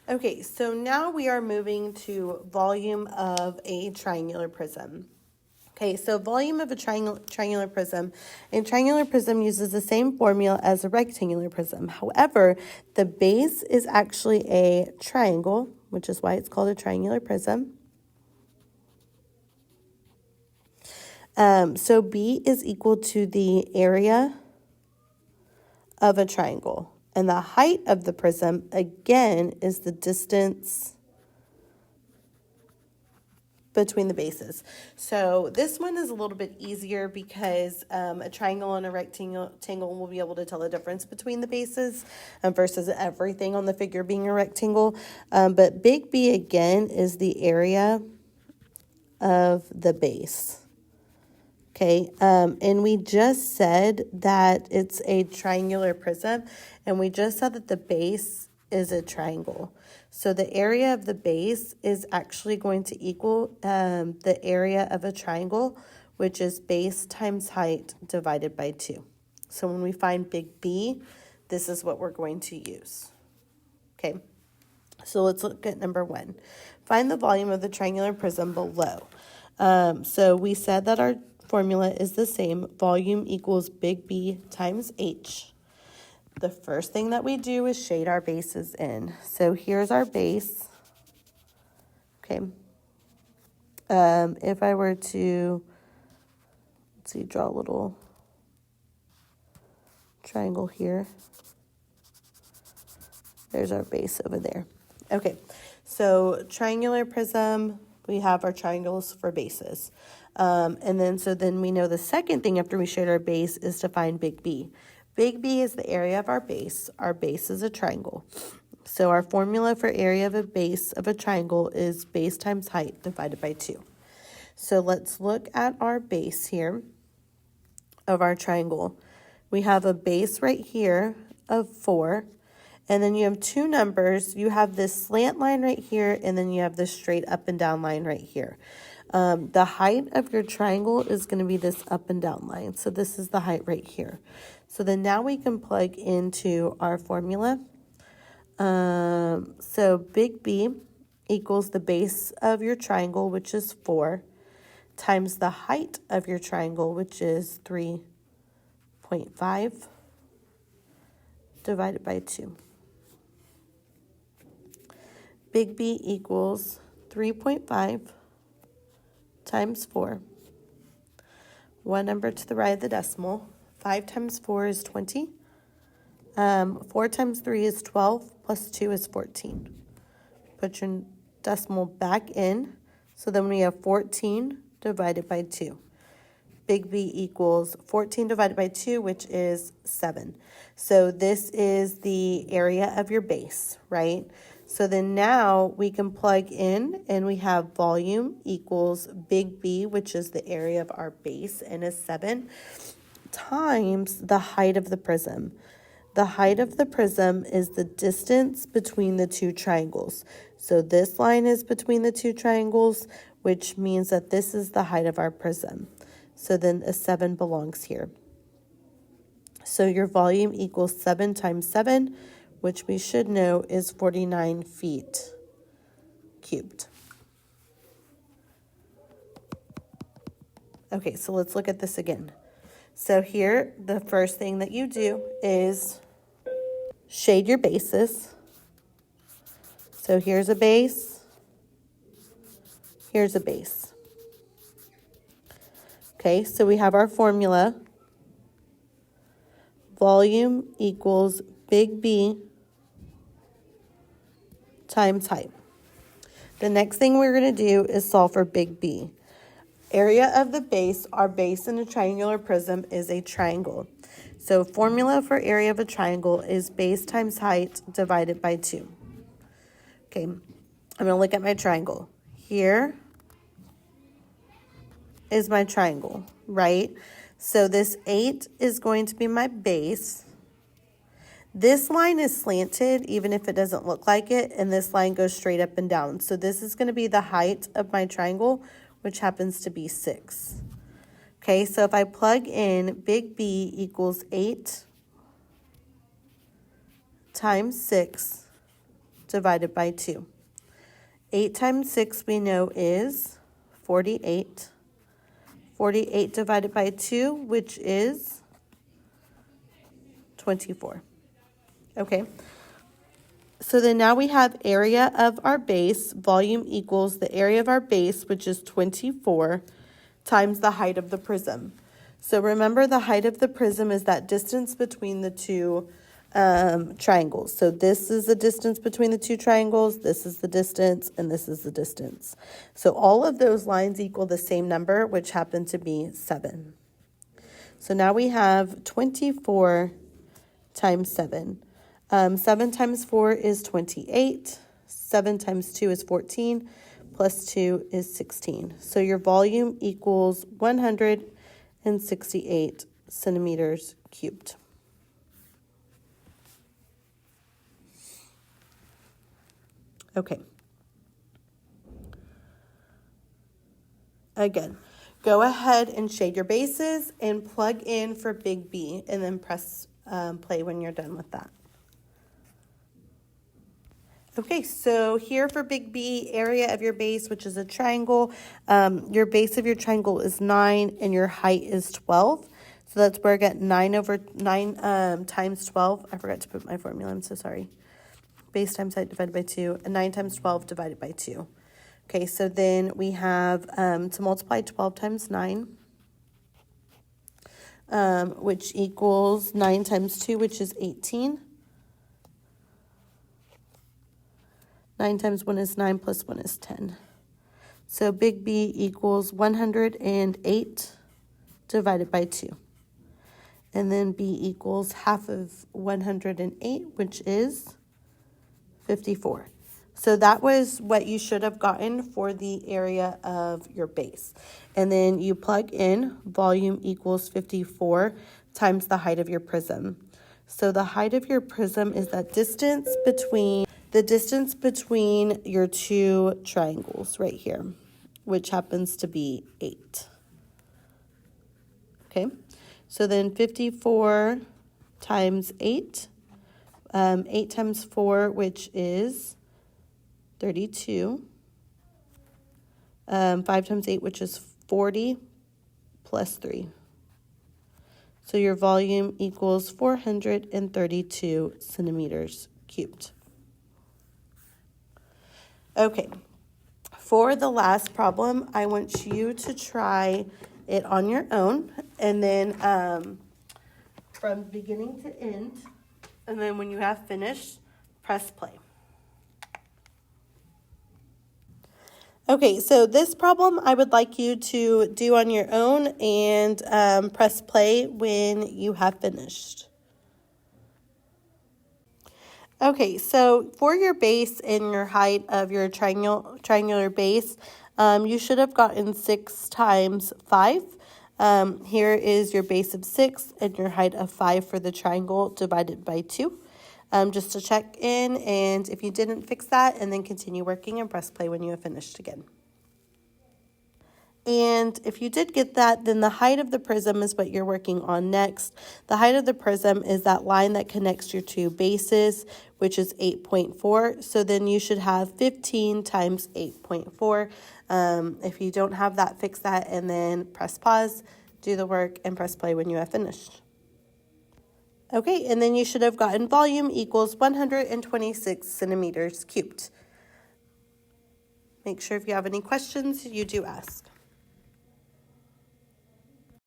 Okay, so now we are moving to volume of a triangular prism. Okay, so volume of a triangular prism. A triangular prism uses the same formula as a rectangular prism. However, the base is actually a triangle, which is why it's called a triangular prism. So B is equal to the area of a triangle. And the height of the prism, again, is the distance between the bases. So this one is a little bit easier because a triangle and a rectangle will be able to tell the difference between the bases versus everything on the figure being a rectangle. But big B, again, is the area of the base. Okay, and we just said that it's a triangular prism, and we just said that the base is a triangle. So the area of the base is actually going to equal the area of a triangle, which is base times height divided by 2. So when we find big B, this is what we're going to use. Okay, so let's look at number 1. Find the volume of the triangular prism below. So we said that our formula is the same. Volume equals big B times H. The first thing that we do is shade our bases in. So here's our base. Okay. If I were to, let's see, draw a little triangle here. There's our base over there. Okay, so triangular prism, we have our triangles for bases. And then we know the second thing after we shade our base is to find big B. Big B is the area of our base. Our base is a triangle. So our formula for area of a base of a triangle is base times height divided by 2. So let's look at our base here of our triangle. We have a base right here of 4. And then you have 2 numbers. You have this slant line right here, and then you have this straight up and down line right here. The height of your triangle is going to be this up and down line. So this is the height right here. So then now we can plug into our formula. So big B equals the base of your triangle, which is 4, times the height of your triangle, which is 3.5, divided by 2. Big B equals 3.5 times 4. One number to the right of the decimal. 5 times 4 is 20. 4 times 3 is 12, plus 2 is 14. Put your decimal back in. So then we have 14 divided by 2. Big B equals 14 divided by 2, which is 7. So this is the area of your base, right? So then now we can plug in, and we have volume equals big B, which is the area of our base, and is 7, times the height of the prism. The height of the prism is the distance between the 2 triangles. So this line is between the 2 triangles, which means that this is the height of our prism. So then a 7 belongs here. So your volume equals 7 times 7, which we should know is 49 feet cubed. Okay, so let's look at this again. So here, the first thing that you do is shade your bases. So here's a base. Here's a base. Okay, so we have our formula. Volume equals big B times height. The next thing we're going to do is solve for big B. Area of the base, our base in a triangular prism is a triangle. So formula for area of a triangle is base times height divided by 2. Okay, I'm going to look at my triangle. Here is my triangle, right? So this 8 is going to be my base. This line is slanted, even if it doesn't look like it, and this line goes straight up and down. So this is going to be the height of my triangle, which happens to be 6. Okay, so if I plug in big B equals 8 times 6 divided by 2. 8 times 6 we know is 48. 48 divided by 2, which is 24. Okay. So then now we have area of our base. Volume equals the area of our base, which is 24, times the height of the prism. So remember, the height of the prism is that distance between the two triangles. So this is the distance between the two triangles, this is the distance, and this is the distance. So all of those lines equal the same number, which happened to be 7. So now we have 24 times 7. 7 times 4 is 28. 7 times 2 is 14. Plus 2 is 16. So your volume equals 168 centimeters cubed. Okay. Again, go ahead and shade your bases and plug in for big B, and then press play when you're done with that. Okay, so here for big B, area of your base, which is a triangle, your base of your triangle is 9 and your height is 12. So that's where I get 9 times 12. I forgot to put my formula, I'm so sorry. Base times height divided by 2, and 9 times 12 divided by 2. Okay, so then we have to multiply 12 times 9, which equals 9 times 2, which is 18. 9 times 1 is 9, plus 1 is 10. So big B equals 108 divided by 2. And then B equals half of 108, which is 54. So that was what you should have gotten for the area of your base. And then you plug in volume equals 54 times the height of your prism. So the height of your prism is that distance between your two triangles right here, which happens to be 8. Okay, so then 54 times 8, 8 times 4, which is 32, 5 times 8, which is 40, plus 3. So your volume equals 432 centimeters cubed. Okay, for the last problem, I want you to try it on your own, and then from beginning to end, and then when you have finished, press play. Okay, so this problem I would like you to do on your own, and press play when you have finished. Okay, so for your base and your height of your triangular base, you should have gotten 6 times 5. Here is your base of 6 and your height of 5 for the triangle divided by 2. Just to check in, and if you didn't, fix that, and then continue working and press play when you have finished again. And if you did get that, then the height of the prism is what you're working on next. The height of the prism is that line that connects your two bases, which is 8.4. So then you should have 15 times 8.4. If you don't have that, fix that, and then press pause, do the work, and press play when you have finished. Okay, and then you should have gotten volume equals 126 centimeters cubed. Make sure if you have any questions, you do ask.